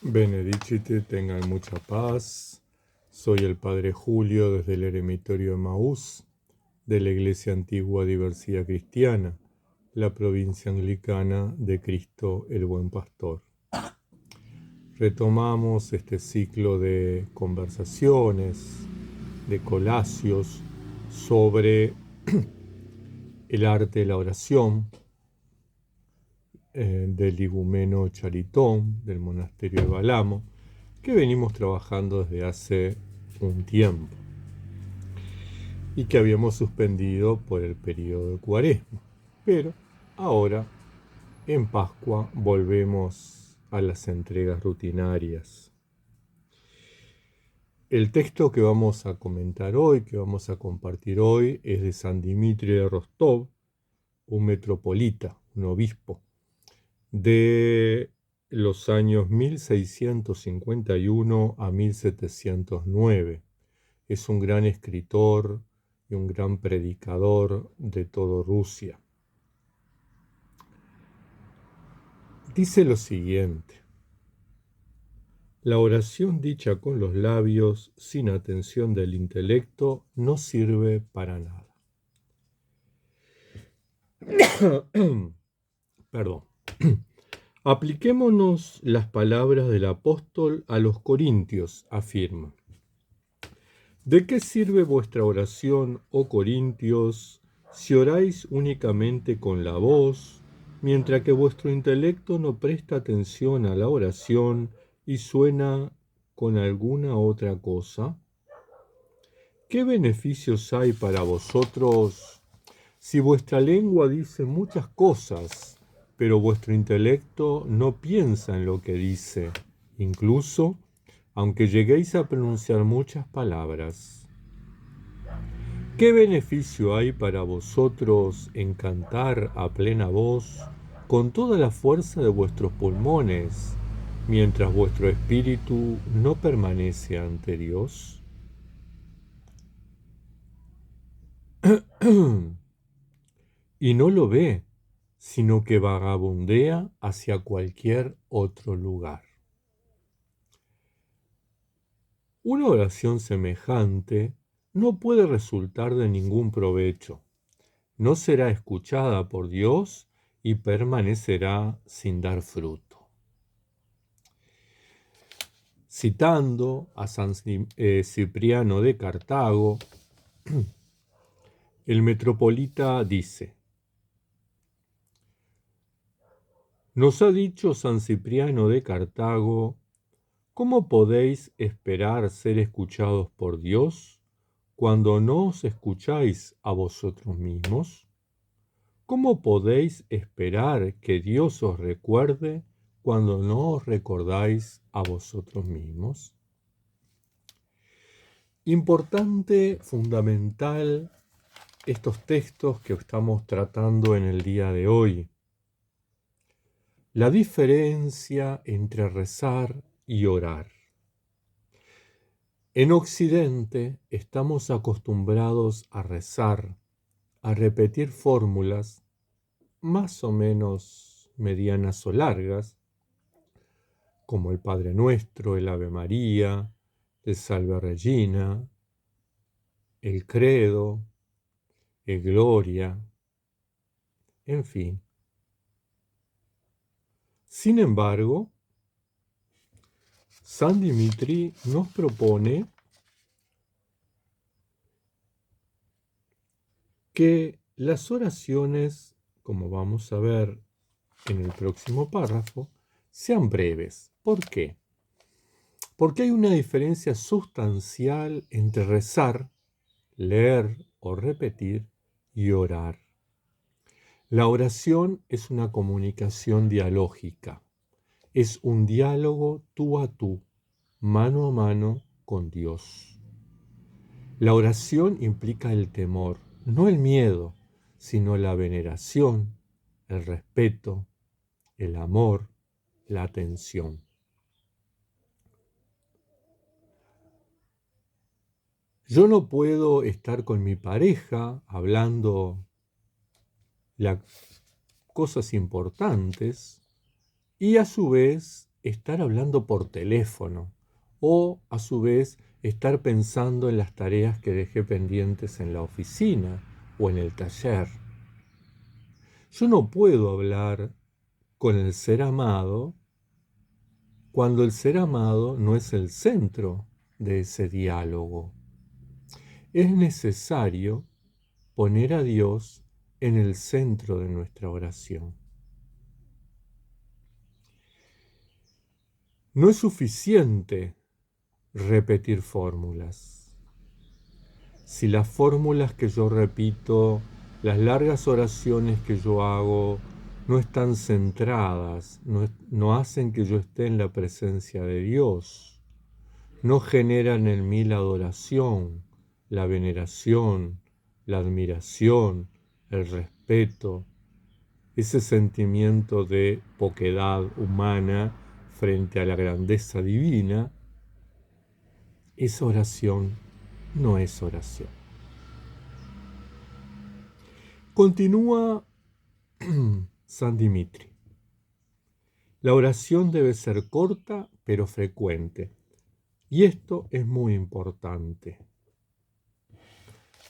Benedicite, tengan mucha paz. Soy el Padre Julio desde el Eremitorio de Maús, de la Iglesia Antigua Diversidad Cristiana, la provincia anglicana de Cristo el Buen Pastor. Retomamos este ciclo de conversaciones, de colacios sobre el arte de la oración del igumeno Charitón del monasterio de Balamo, que venimos trabajando desde hace un tiempo y que habíamos suspendido por el periodo de Cuaresma. Pero ahora, en Pascua, volvemos a las entregas rutinarias. El texto que vamos a comentar hoy, que vamos a compartir hoy, es de San Dimitrio de Rostov, un metropolita, un obispo, de los años 1651 a 1709. Es un gran escritor y un gran predicador de toda Rusia. Dice lo siguiente: la oración dicha con los labios sin atención del intelecto no sirve para nada. Perdón. Apliquémonos las palabras del apóstol a los corintios, afirma. ¿De qué sirve vuestra oración, oh corintios, si oráis únicamente con la voz, mientras que vuestro intelecto no presta atención a la oración y suena con alguna otra cosa? ¿Qué beneficios hay para vosotros si vuestra lengua dice muchas cosas, pero vuestro intelecto no piensa en lo que dice, incluso aunque lleguéis a pronunciar muchas palabras? ¿Qué beneficio hay para vosotros en cantar a plena voz con toda la fuerza de vuestros pulmones, mientras vuestro espíritu no permanece ante Dios? Y no lo ve, sino que vagabundea hacia cualquier otro lugar. Una oración semejante no puede resultar de ningún provecho. No será escuchada por Dios y permanecerá sin dar fruto. Citando a San Cipriano de Cartago, el metropolita dice: nos ha dicho San Cipriano de Cartago, ¿cómo podéis esperar ser escuchados por Dios cuando no os escucháis a vosotros mismos? ¿Cómo podéis esperar que Dios os recuerde cuando no os recordáis a vosotros mismos? Importante, fundamental, estos textos que estamos tratando en el día de hoy. La diferencia entre rezar y orar. En Occidente estamos acostumbrados a rezar, a repetir fórmulas más o menos medianas o largas, como el Padre Nuestro, el Ave María, el Salve Regina, el Credo, el Gloria, en fin. Sin embargo, San Dimitri nos propone que las oraciones, como vamos a ver en el próximo párrafo, sean breves. ¿Por qué? Porque hay una diferencia sustancial entre rezar, leer o repetir, y orar. La oración es una comunicación dialógica, es un diálogo tú a tú, mano a mano con Dios. La oración implica el temor, no el miedo, sino la veneración, el respeto, el amor, la atención. Yo no puedo estar con mi pareja hablando cosas importantes y a su vez estar hablando por teléfono o, a su vez, estar pensando en las tareas que dejé pendientes en la oficina o en el taller. Yo no puedo hablar con el ser amado cuando el ser amado no es el centro de ese diálogo. Es necesario poner a Dios en el centro de nuestra oración. No es suficiente repetir fórmulas. Si las fórmulas que yo repito, las largas oraciones que yo hago, no están centradas, no hacen que yo esté en la presencia de Dios, no generan en mí la adoración, la veneración, la admiración, el respeto, ese sentimiento de poquedad humana frente a la grandeza divina, esa oración no es oración. Continúa San Dimitri. La oración debe ser corta pero frecuente. Y esto es muy importante,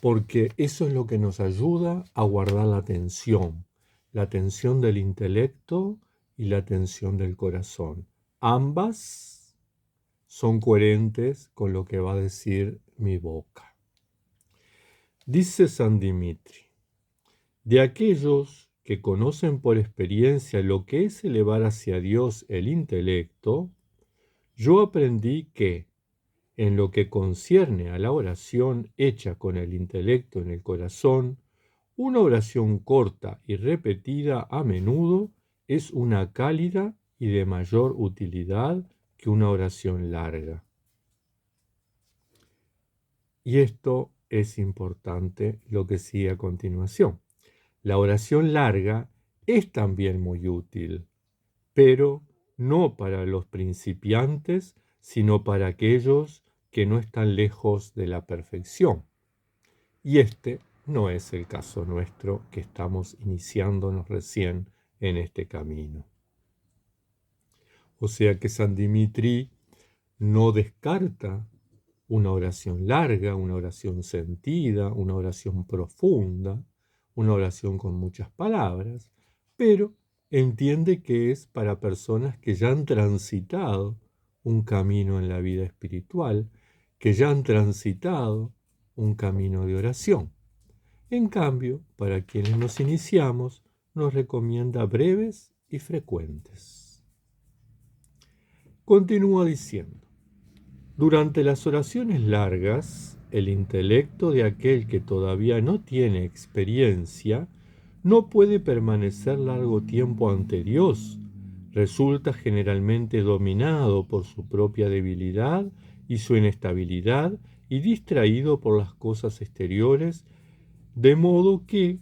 porque eso es lo que nos ayuda a guardar la atención del intelecto y la atención del corazón. Ambas son coherentes con lo que va a decir mi boca. Dice San Dimitri, de aquellos que conocen por experiencia lo que es elevar hacia Dios el intelecto, yo aprendí que, en lo que concierne a la oración hecha con el intelecto en el corazón, una oración corta y repetida a menudo es una cálida y de mayor utilidad que una oración larga. Y esto es importante lo que sigue a continuación. La oración larga es también muy útil, pero no para los principiantes, sino para aquellos que no están lejos de la perfección. Y este no es el caso nuestro, que estamos iniciándonos recién en este camino. O sea que San Dimitri no descarta una oración larga, una oración sentida, una oración profunda, una oración con muchas palabras, pero entiende que es para personas que ya han transitado un camino en la vida espiritual, que ya han transitado un camino de oración. En cambio, para quienes nos iniciamos, nos recomienda breves y frecuentes. Continúa diciendo, durante las oraciones largas, el intelecto de aquel que todavía no tiene experiencia no puede permanecer largo tiempo ante Dios. Resulta generalmente dominado por su propia debilidad y su inestabilidad y distraído por las cosas exteriores, de modo que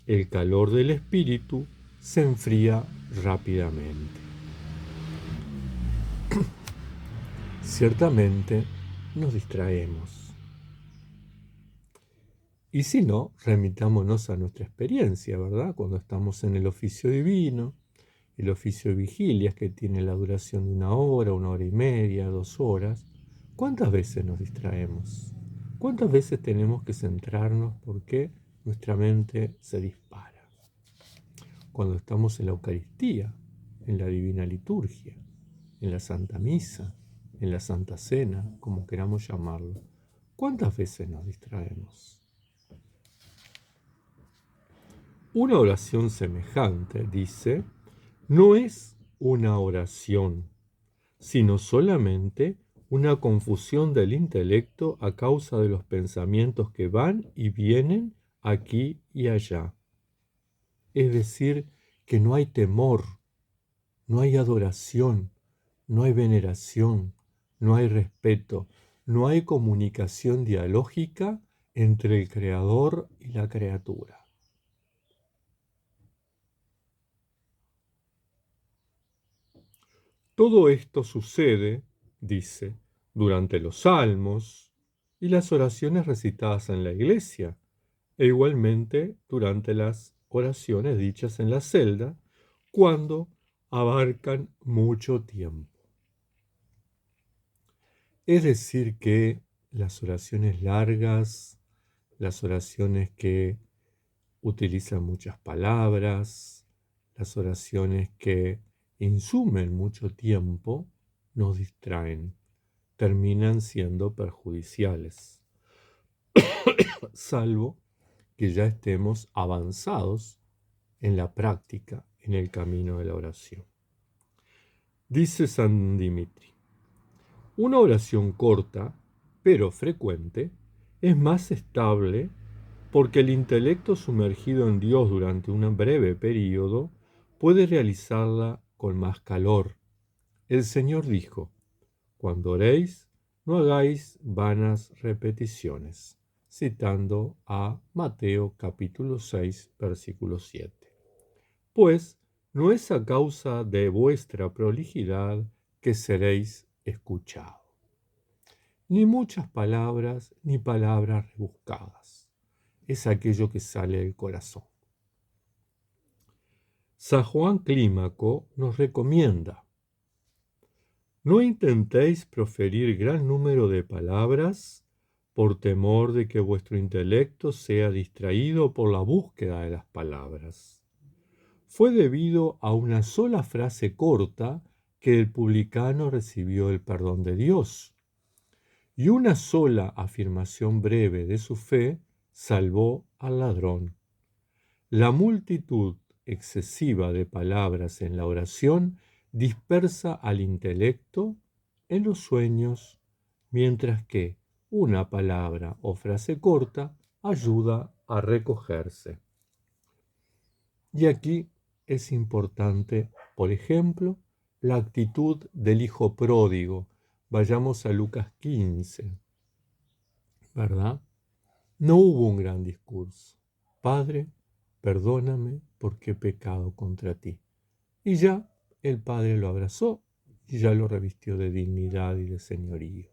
el calor del espíritu se enfría rápidamente. Ciertamente nos distraemos. Y si no, remitámonos a nuestra experiencia, ¿verdad? Cuando estamos en el oficio divino, el oficio de vigilias que tiene la duración de 1 hora y media, 2 horas, ¿cuántas veces nos distraemos? ¿Cuántas veces tenemos que centrarnos porque nuestra mente se dispara? Cuando estamos en la Eucaristía, en la Divina Liturgia, en la Santa Misa, en la Santa Cena, como queramos llamarlo, ¿cuántas veces nos distraemos? Una oración semejante, dice, no es una oración, sino solamente una confusión del intelecto a causa de los pensamientos que van y vienen aquí y allá. Es decir, que no hay temor, no hay adoración, no hay veneración, no hay respeto, no hay comunicación dialógica entre el Creador y la criatura. Todo esto sucede, dice, durante los salmos y las oraciones recitadas en la iglesia, e igualmente durante las oraciones dichas en la celda, cuando abarcan mucho tiempo. Es decir que las oraciones largas, las oraciones que utilizan muchas palabras, las oraciones que insumen mucho tiempo, nos distraen, terminan siendo perjudiciales, salvo que ya estemos avanzados en la práctica, en el camino de la oración. Dice San Dimitri: una oración corta, pero frecuente, es más estable porque el intelecto sumergido en Dios durante un breve período puede realizarla con más calor. El Señor dijo: cuando oréis, no hagáis vanas repeticiones, citando a Mateo capítulo 6, versículo 7. Pues no es a causa de vuestra prolijidad que seréis escuchados. Ni muchas palabras, ni palabras rebuscadas. Es aquello que sale del corazón. San Juan Clímaco nos recomienda: no intentéis proferir gran número de palabras por temor de que vuestro intelecto sea distraído por la búsqueda de las palabras. Fue debido a una sola frase corta que el publicano recibió el perdón de Dios, y una sola afirmación breve de su fe salvó al ladrón. La multitud excesiva de palabras en la oración dispersa al intelecto en los sueños, mientras que una palabra o frase corta ayuda a recogerse. Y aquí es importante, por ejemplo, la actitud del hijo pródigo. Vayamos a Lucas 15, ¿verdad? No hubo un gran discurso. Padre, perdóname porque he pecado contra ti. Y ya el Padre lo abrazó y ya lo revistió de dignidad y de señorío.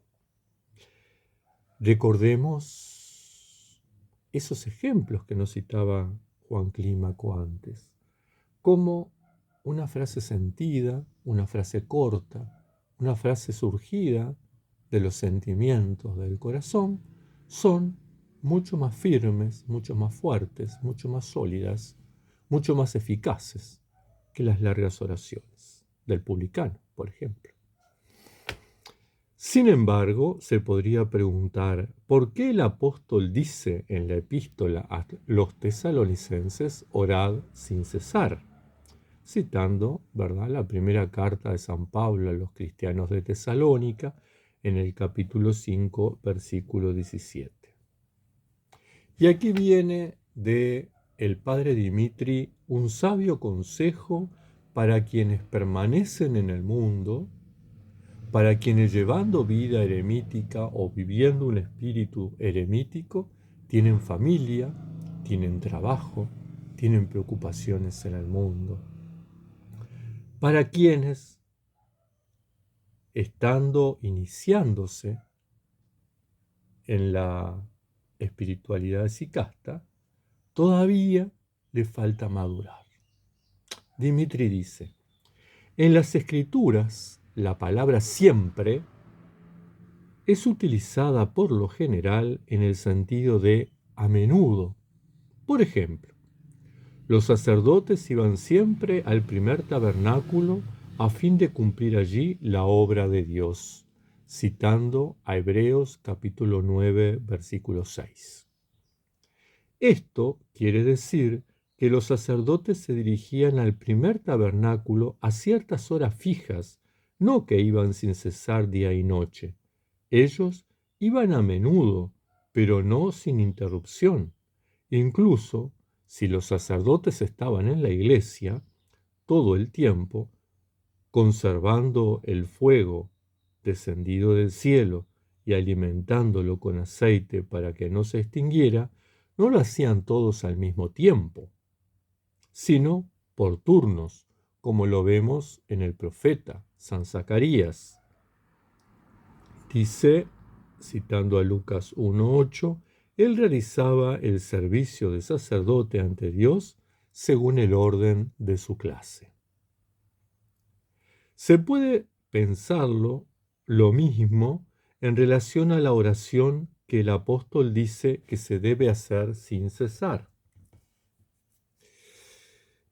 Recordemos esos ejemplos que nos citaba Juan Clímaco antes, como una frase sentida, una frase corta, una frase surgida de los sentimientos del corazón, son mucho más firmes, mucho más fuertes, mucho más sólidas, mucho más eficaces que las largas oraciones del publicano, por ejemplo. Sin embargo, se podría preguntar, ¿por qué el apóstol dice en la epístola a los tesalonicenses, orad sin cesar? Citando, ¿verdad?, la primera carta de San Pablo a los cristianos de Tesalónica, en el capítulo 5, versículo 17. Y aquí viene de el padre Dimitri un sabio consejo para quienes permanecen en el mundo, para quienes llevando vida eremítica o viviendo un espíritu eremítico, tienen familia, tienen trabajo, tienen preocupaciones en el mundo. Para quienes, estando iniciándose en la espiritualidad sicasta, todavía le falta madurar. Dimitri dice: en las escrituras, la palabra siempre es utilizada por lo general en el sentido de a menudo. Por ejemplo, los sacerdotes iban siempre al primer tabernáculo a fin de cumplir allí la obra de Dios, citando a Hebreos capítulo 9, versículo 6. Esto quiere decir que los sacerdotes se dirigían al primer tabernáculo a ciertas horas fijas, no que iban sin cesar día y noche. Ellos iban a menudo, pero no sin interrupción. Incluso si los sacerdotes estaban en la iglesia todo el tiempo, conservando el fuego descendido del cielo y alimentándolo con aceite para que no se extinguiera, no lo hacían todos al mismo tiempo, sino por turnos, como lo vemos en el profeta San Zacarías. Dice, citando a Lucas 1:8, él realizaba el servicio de sacerdote ante Dios según el orden de su clase. Se puede pensarlo lo mismo en relación a la oración que el apóstol dice que se debe hacer sin cesar.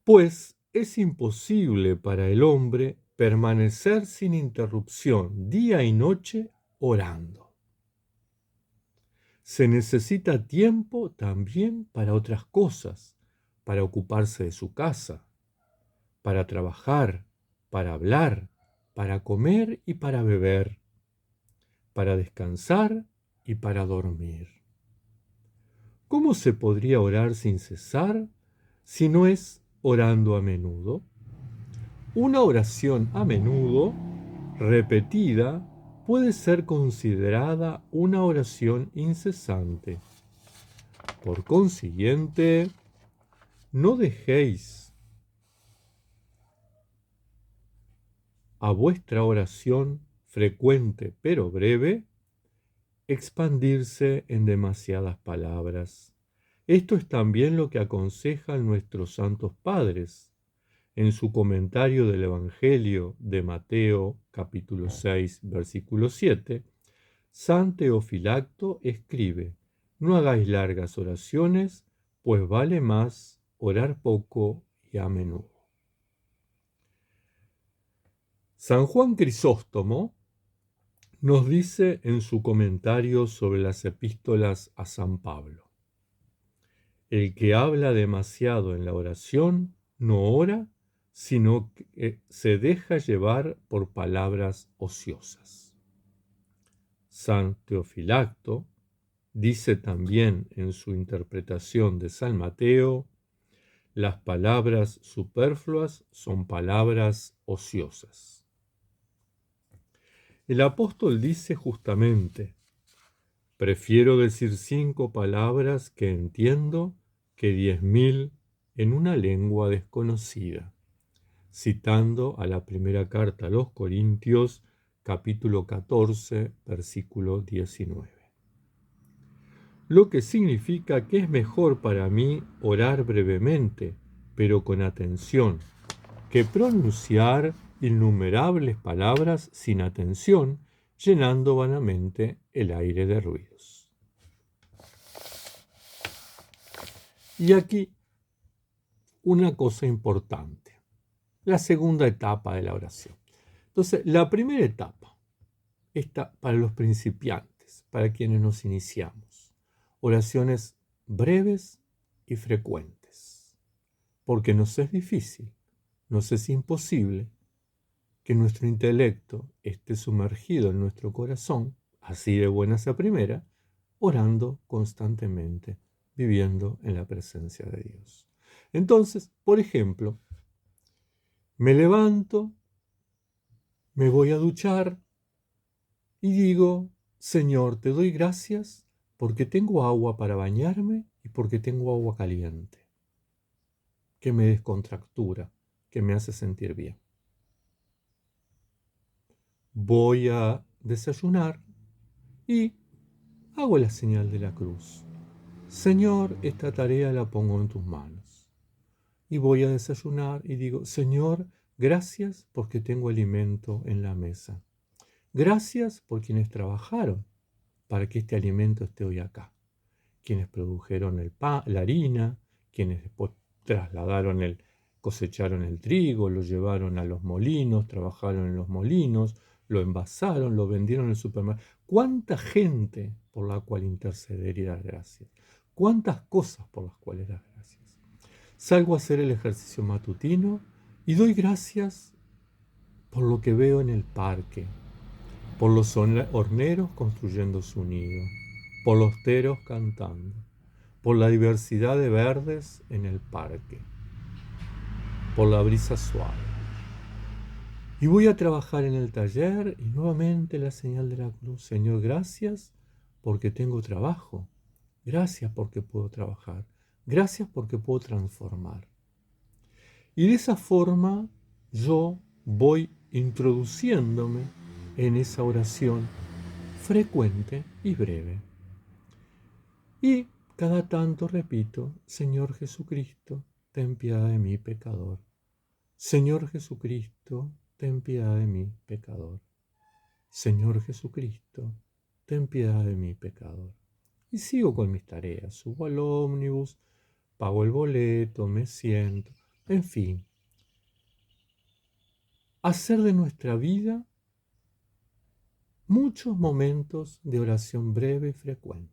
Pues es imposible para el hombre permanecer sin interrupción día y noche orando. Se necesita tiempo también para otras cosas, para ocuparse de su casa, para trabajar, para hablar, para comer y para beber, para descansar y para dormir. ¿Cómo se podría orar sin cesar si no es orando a menudo? Una oración a menudo, repetida, puede ser considerada una oración incesante. Por consiguiente, no dejéis a vuestra oración frecuente pero breve expandirse en demasiadas palabras. Esto es también lo que aconsejan nuestros santos padres en su comentario del Evangelio de Mateo capítulo 6 versículo 7. San Teofilacto escribe: no hagáis largas oraciones, pues vale más orar poco y a menudo. San Juan Crisóstomo nos dice en su comentario sobre las epístolas a San Pablo: el que habla demasiado en la oración no ora, sino que se deja llevar por palabras ociosas. San Teofilacto dice también en su interpretación de San Mateo: las palabras superfluas son palabras ociosas. El apóstol dice justamente: prefiero decir 5 palabras que entiendo que 10.000 en una lengua desconocida, citando a la primera carta a los Corintios, capítulo 14, versículo 19. Lo que significa que es mejor para mí orar brevemente, pero con atención, que pronunciar innumerables palabras sin atención, llenando vanamente el aire de ruidos. Y aquí una cosa importante, la segunda etapa de la oración. Entonces, la primera etapa está para los principiantes, para quienes nos iniciamos. Oraciones breves y frecuentes, porque nos es difícil, nos es imposible que nuestro intelecto esté sumergido en nuestro corazón, así de buenas a primera, orando constantemente, viviendo en la presencia de Dios. Entonces, por ejemplo, me levanto, me voy a duchar y digo: Señor, te doy gracias porque tengo agua para bañarme y porque tengo agua caliente, que me descontractura, que me hace sentir bien. Voy a desayunar y hago la señal de la cruz. Señor, esta tarea la pongo en tus manos. Y voy a desayunar y digo: Señor, gracias porque tengo alimento en la mesa. Gracias por quienes trabajaron para que este alimento esté hoy acá. Quienes produjeron el pan, la harina, quienes después cosecharon el trigo, lo llevaron a los molinos, trabajaron en los molinos, lo envasaron, lo vendieron en el supermercado. ¿Cuánta gente por la cual interceder y dar gracias? ¿Cuántas cosas por las cuales dar gracias? Salgo a hacer el ejercicio matutino y doy gracias por lo que veo en el parque, por los horneros construyendo su nido, por los teros cantando, por la diversidad de verdes en el parque, por la brisa suave. Y voy a trabajar en el taller y nuevamente la señal de la cruz. Señor, gracias porque tengo trabajo. Gracias porque puedo trabajar. Gracias porque puedo transformar. Y de esa forma yo voy introduciéndome en esa oración frecuente y breve. Y cada tanto repito: Señor Jesucristo, ten piedad de mí, pecador. Señor Jesucristo, ten piedad de mí, pecador. Señor Jesucristo, ten piedad de mí, pecador. Y sigo con mis tareas. Subo al ómnibus, pago el boleto, me siento. En fin, hacer de nuestra vida muchos momentos de oración breve y frecuente.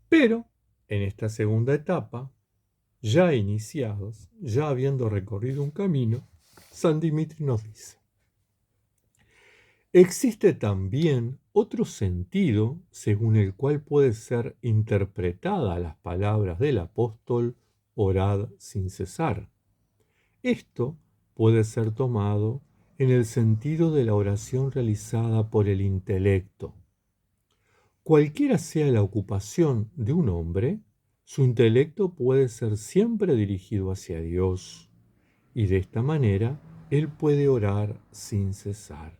Pero, en esta segunda etapa, ya iniciados, ya habiendo recorrido un camino, San Dimitri nos dice: existe también otro sentido según el cual puede ser interpretada las palabras del apóstol orad sin cesar. Esto puede ser tomado en el sentido de la oración realizada por el intelecto. Cualquiera sea la ocupación de un hombre, su intelecto puede ser siempre dirigido hacia Dios, y de esta manera él puede orar sin cesar.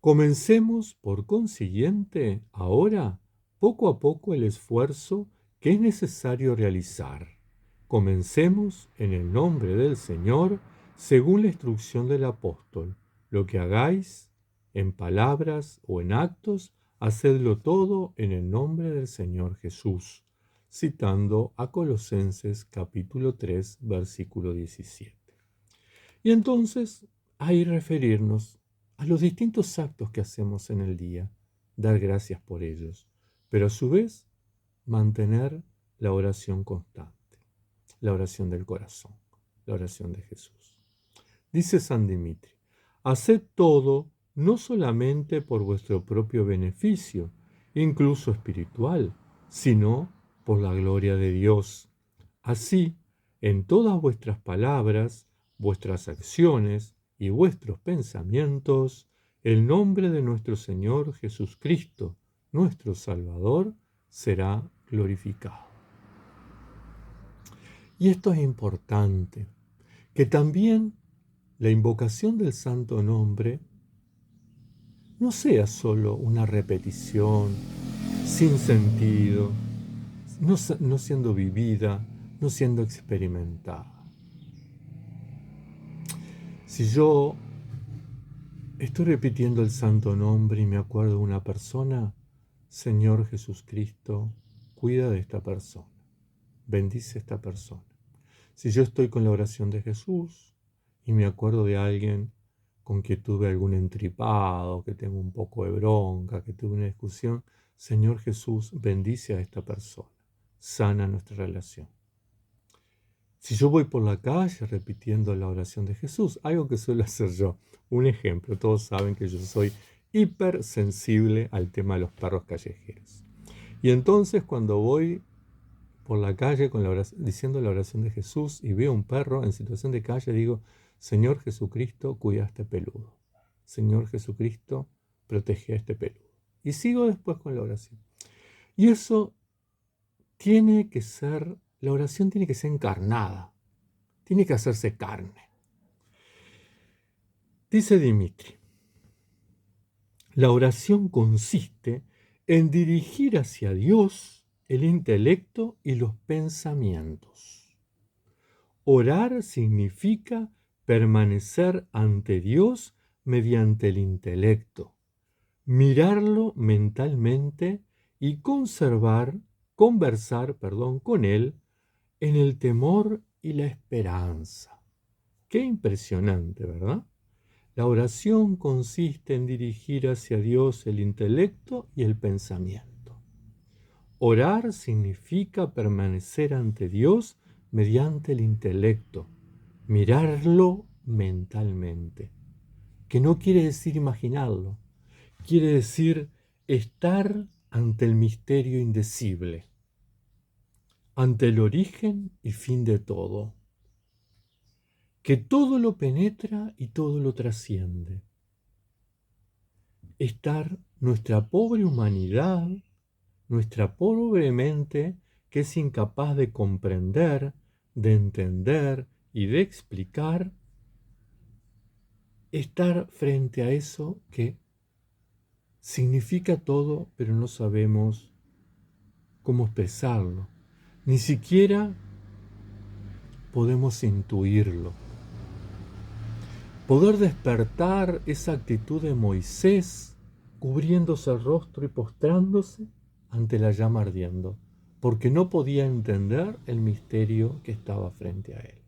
Comencemos, por consiguiente, ahora, poco a poco, el esfuerzo que es necesario realizar. Comencemos en el nombre del Señor, según la instrucción del apóstol. Lo que hagáis, en palabras o en actos, hacedlo todo en el nombre del Señor Jesús, citando a Colosenses capítulo 3, versículo 17. Y entonces, ahí referirnos a los distintos actos que hacemos en el día, dar gracias por ellos, pero a su vez mantener la oración constante, la oración del corazón, la oración de Jesús. Dice San Dimitri: haced todo no solamente por vuestro propio beneficio, incluso espiritual, sino por la gloria de Dios. Así, en todas vuestras palabras, vuestras acciones y vuestros pensamientos, el nombre de nuestro Señor Jesucristo, nuestro Salvador, será glorificado. Y esto es importante, que también la invocación del santo nombre no sea solo una repetición sin sentido, no siendo vivida, no siendo experimentada. Si yo estoy repitiendo el santo nombre y me acuerdo de una persona, Señor Jesucristo, cuida de esta persona, bendice a esta persona. Si yo estoy con la oración de Jesús y me acuerdo de alguien con que tuve algún entripado, que tengo un poco de bronca, que tuve una discusión, Señor Jesús, bendice a esta persona, sana nuestra relación. Si yo voy por la calle repitiendo la oración de Jesús, algo que suelo hacer yo, un ejemplo, todos saben que yo soy hipersensible al tema de los perros callejeros. Y entonces cuando voy por la calle con diciendo la oración de Jesús y veo un perro en situación de calle, digo: Señor Jesucristo, cuida a este peludo. Señor Jesucristo, protege a este peludo. Y sigo después con la oración. Y eso tiene que ser, la oración tiene que ser encarnada, tiene que hacerse carne. Dice Dimitri: la oración consiste en dirigir hacia Dios el intelecto y los pensamientos. Orar significa permanecer ante Dios mediante el intelecto, mirarlo mentalmente y conversar con Él en el temor y la esperanza. Qué impresionante, ¿verdad? La oración consiste en dirigir hacia Dios el intelecto y el pensamiento. Orar significa permanecer ante Dios mediante el intelecto, mirarlo mentalmente, que no quiere decir imaginarlo, quiere decir estar ante el misterio indecible, ante el origen y fin de todo, que todo lo penetra y todo lo trasciende. Estar nuestra pobre humanidad, nuestra pobre mente, que es incapaz de comprender, de entender y de explicar, estar frente a eso que significa todo, pero no sabemos cómo expresarlo. Ni siquiera podemos intuirlo. Poder despertar esa actitud de Moisés, cubriéndose el rostro y postrándose ante la llama ardiendo, porque no podía entender el misterio que estaba frente a él.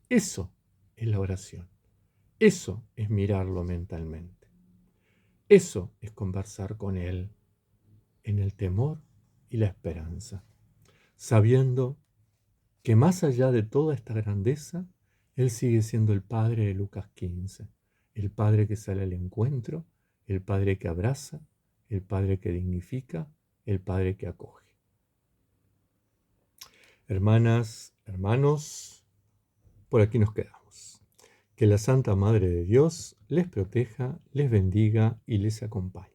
Eso es la oración. Eso es mirarlo mentalmente. Eso es conversar con él en el temor y la esperanza, sabiendo que más allá de toda esta grandeza, él sigue siendo el Padre de Lucas 15, el Padre que sale al encuentro, el Padre que abraza, el Padre que dignifica, el Padre que acoge. Hermanas, hermanos, por aquí nos quedamos. Que la Santa Madre de Dios les proteja, les bendiga y les acompañe.